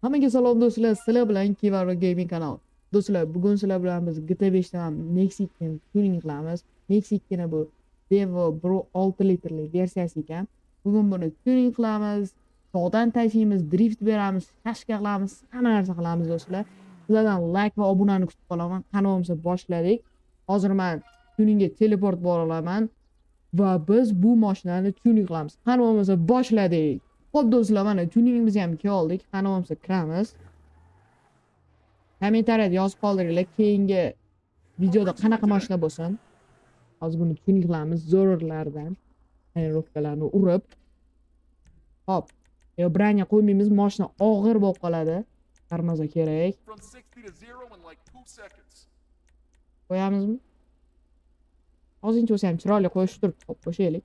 Hammaga salom do'stlar, sizlar bilan Kivaro Gaming kanal. Do'stlar, bugun sizlar bilan biz GTA 5 dan Mexican tuning qilamiz. Mexicana bu Devo Pro 6 litrli versiyasi ekan. Bugun buni tuning qilamiz, tog'dan tashiymiz, drift beramiz, shashka qilamiz, hamma narsa qilamiz do'stlar. Sizlardan like va obunani kutib qolaman. Kanalimizni boshladik. Hozir men tuningga teleport bora olaman va biz bu mashinani tuning qilamiz. Kanalimizni boshladik. Xo'p do'stlar, mana tuningimizni ham keldik. Kanalimizni kiramiz. Kommentariyada yozib qoldiringlar, keyingi videoda qanaqa mashina bo'lsin. Hozir buni tuning qilamiz zo'rlardan. Tonirovkalarni urib. Hop. Branya qo'ymaymiz, mashina og'ir bo'lib qoladi. Tormoza kerak. Qo'yamizmi? Hozircha o'sha ham chiroyli qo'yish turibdi. Hop, qo'shaylik.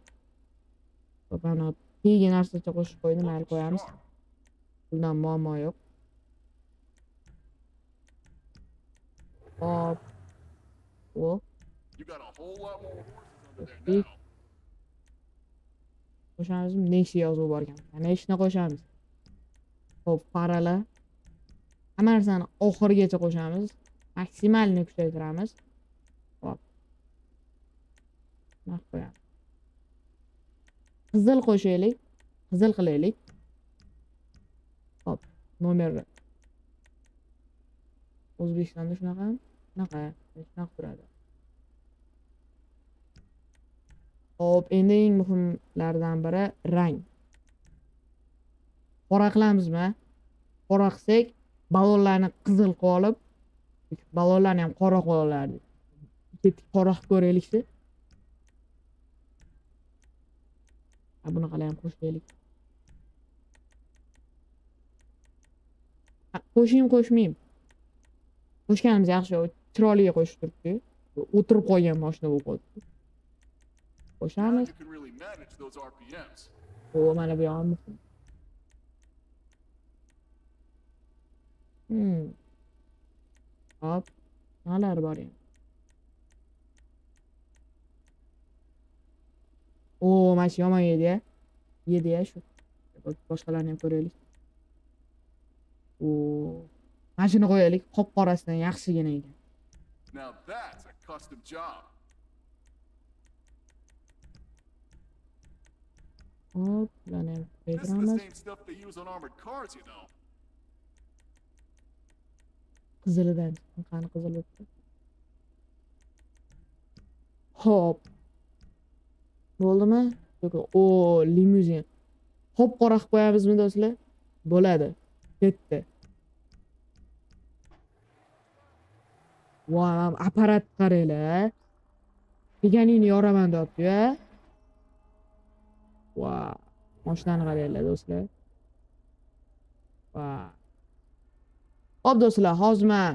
Hop, ana keyingi narsacha qo'shib qo'ydim, mayli qo'yamiz. Bundan muammo yo'q. Hop. Hop. Qo'shamizmi? Nexi yozib borgan. Nexni qo'shamiz. Hop, parala. Hamma narsani oxirigacha qo'shamiz. Maksimalni kuchaytiramiz. Hop. Mana qo'yamiz. Qizil qo'shaylik. Qizil qilaylik. Hop, nomer. O'zbekistonda shunaqa turadi. Hop, endi eng muhimlardan biri rang. Qora qilamizmi? Qora qilsak, balonlarni qizil qilib olib, balonlarni ham qora qilib olardik. Ketdik, qora qilib ko'raylikchi. Bunaqalar ham qo'shaylik. Qo'shmayman. Qo'shganimiz yaxshi, chiroyliga qo'shib turibdi. O'tirib qolgan mashina bo'lib qoldi. Qo'shamiz. Mana bu ham muhim. Hop. Nalar bor endi? Mana shu yomon edi-ya. Edi-ya shu. Boshqalarni ham ko'raylik. Mana shuni qo'yaylik, qop-qorasidan yaxshigina ekan. Now that's a custom job. Hop, bularni ham This is the qo'ydiramiz. same stuff they use on armored cars, you know. Qizilidan qani qizil o'tdi. Hop. Bo'ldimi? Yo'q, limuzin. Hop, qora qilib qo'yamizmi do'stlar? Bo'ladi. Ketdi. Voy, apparat qaranglar. Deganingni yoraman deyapti-ya. Voy, mashinani qaranglar do'stlar. Voy. Hop do'stlar, hozir men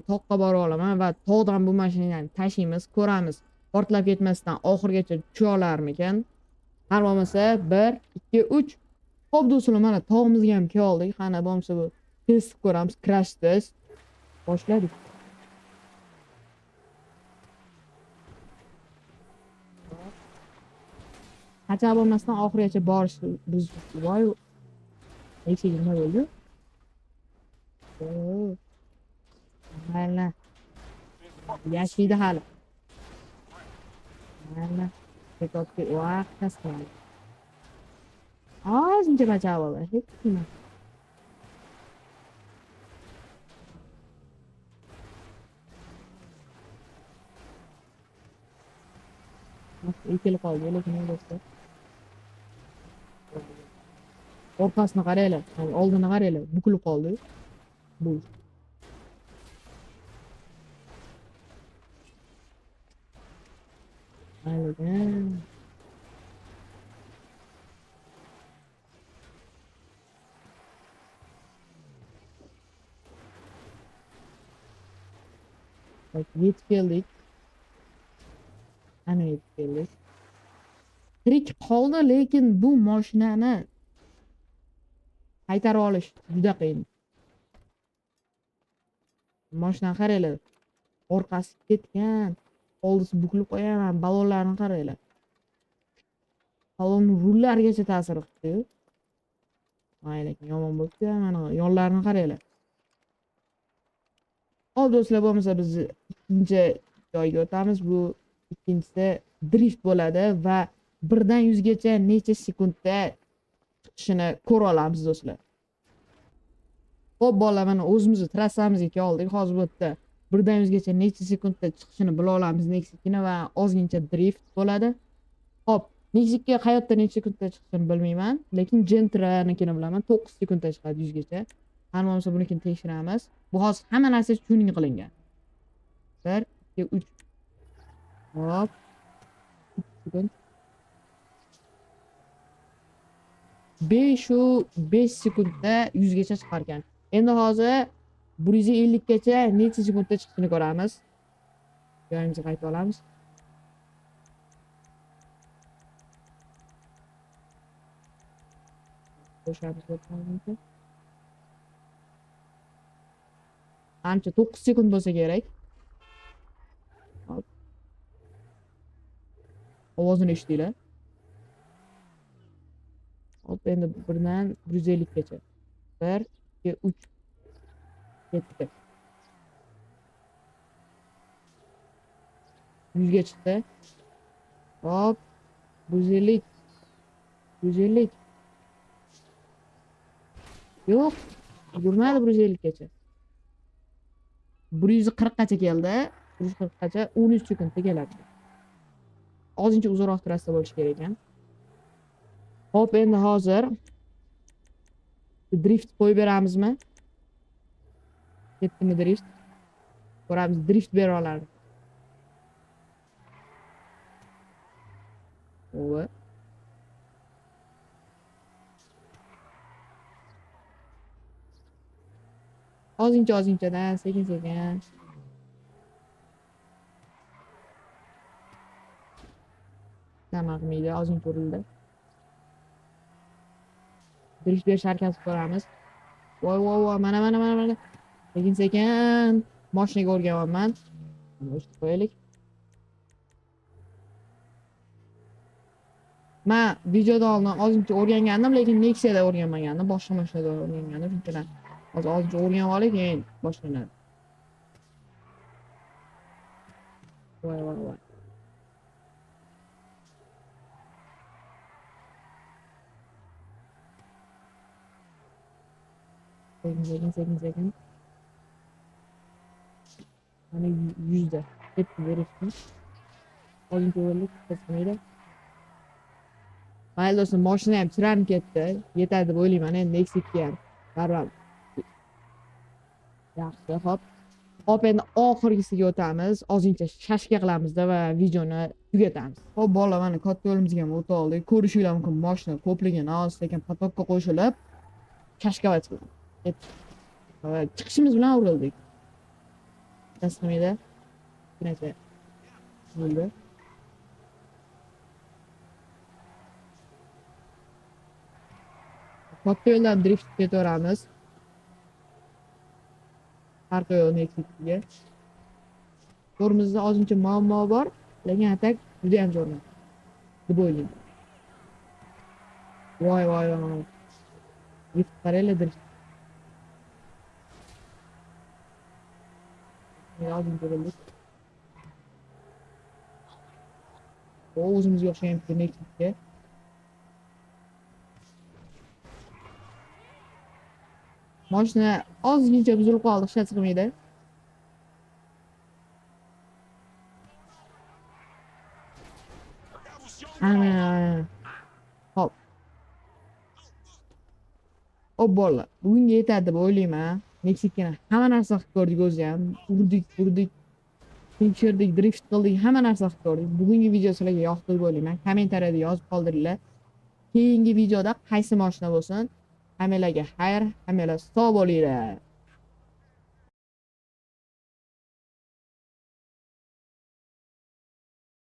toqqa borib olaman va tog'dan bu mashinani tashiymiz, ko'ramiz. Portlab ketmasdan oxirigacha tusha olarmikan? Har bo'lmasa 1, 2, 3. Hop do'stlar, mana tog'imizga ham keldik. Qana bo'lmasa bu test qilib ko'ramiz, crash test. Boshladik. Qancha bo'lmasdan oxirigacha borish biz voy. Nechta nima bo'ldi? Mana. Yashaydi hali. Mana. Tekotga vaqt tashladi. Ozgincha bacha bo'ldi. Hech nima. Ikili qoldi, lekin do'stlar. Orqasini qaranglar, oldini qaranglar, bukilib qoldi. Bu. Mayli. Bak, yetib keldik. Ana yetib keldik. Tirik qoldi, lekin bu mashinani qaytarib olish juda qiyin. Mashinani qaranglar. Orqasi ketgan, oldisi bukilib qo'yaman, balonlarni qaranglar. Salon rullargacha ta'sir qildi. Mayli, lekin yomon bo'pti. Mana yonlarini qaranglar. Hop do'stlar, bo'lmasa biz ikkinchi joyga o'tamiz. Bu ikkinchisi drift bo'ladi va 1 dan 100 gacha necha sekundda chiqishini ko'ra olamiz do'stlar. Hop bolalar, mana o'zimizni trassamizga keldik. Hozir bu yerda 1 dan 100 gacha necha sekundda chiqishini bila olamiz Nexikni va ozgincha drift bo'ladi. Hop, Nexikga hayotda necha sekundda chiqishini bilmayman, lekin Gentranikini bilaman. 9 sekundda chiqadi 100 gacha. Qani bo'lmasa bunikini tekshiramiz. Bu hozir hamma narsa tuning qilingan. 1, 2, 3. Hop. 3 sekund. 5 sekundda 100 gacha chiqar ekan. Endi hozir 150 gacha necha sekundda chiqishini ko'ramiz. Joyimizga qaytib olamiz. Qo'shamiz o'tamiz. Ancha 9 sekund bo'lsa kerak. Hop. Ovozini eshitdinglar. Hop, endi 1 dan 150 gacha. 1, 2, 3. Ketdi. 100 ga chiqdi. Hop. 150. 150. Yo'q. Yurmadi 150 gacha. 140 gacha keldi. 140 gacha 13 sekundda keladi. Ozgincha uzoqroq trassa bo'lishi kerak ekan. Hop, endi hozir drift qo'yib beramizmi? Ketdimi drift? Ko'ramiz, drift bera oladi. O'va. Ozginchadan, sekin-sekin. Nima qilmaydi, ozgincha urildi. Drift berish harakati ko'ramiz. Voy, mana. Sekin-sekin mashinaga o'rganyapman. O'chib qo'yaylik. Men videoda oldin ozgincha o'rgangandim, lekin Nexia'da o'rganmagandim, boshqa mashinada o'rgangandim. Shundan hozir ozgincha o'rganib olay, keyin boshlanadi. Voy. Sekin. Hani 100'de. Hepsi verirsin. Ozgincha o'rlik kesilmaydi. Mayli do'stlar, mashina ham chiranib ketdi. Yetadi deb o'ylayman. Endi Nexikga ham baribir yaxshi. Hop, endi oxirgisiga o'tamiz. Ozgincha shashka qilamizda va videoni tugatamiz. Hop bolalar, mana katta yo'limizga ham o'ta oldik. Ko'rishinglar mumkin, mashina ko'pligidan asta-sekin potokka qo'shilib Kashkovat qildi. Chiqishimiz bilan urildik. Tasqimida. Qanaqa bo'ldi? Katta yo'ldan drift ketaveramiz. Arqa yo'lni ekitga. To'g'rimizda ozgincha muammo bor, lekin atak juda ham zo'r deb o'ylayman. Voy. Drift qaranglar, drift. Ozgincha bo'ldik. O'zimizga o'xshagan ekitga. Mashina ozgincha buzilib qoldi, hech chiqmaydi. Ana. Hop. Bolalar, bugunga yetadi deb o'ylayman. Nexikni hamma narsa qilib ko'rdik o'zi ham. Urdik, tekshirdik, drift qildik, hamma narsa qilib ko'rdik. Bugungi video sizlarga yoqdi deb o'ylayman. Kommentariyada yozib qoldiringlar. Keyingi videoda qaysi mashina bo'lsin? Hammalarga xayr, hammalar sog' bo'linglar.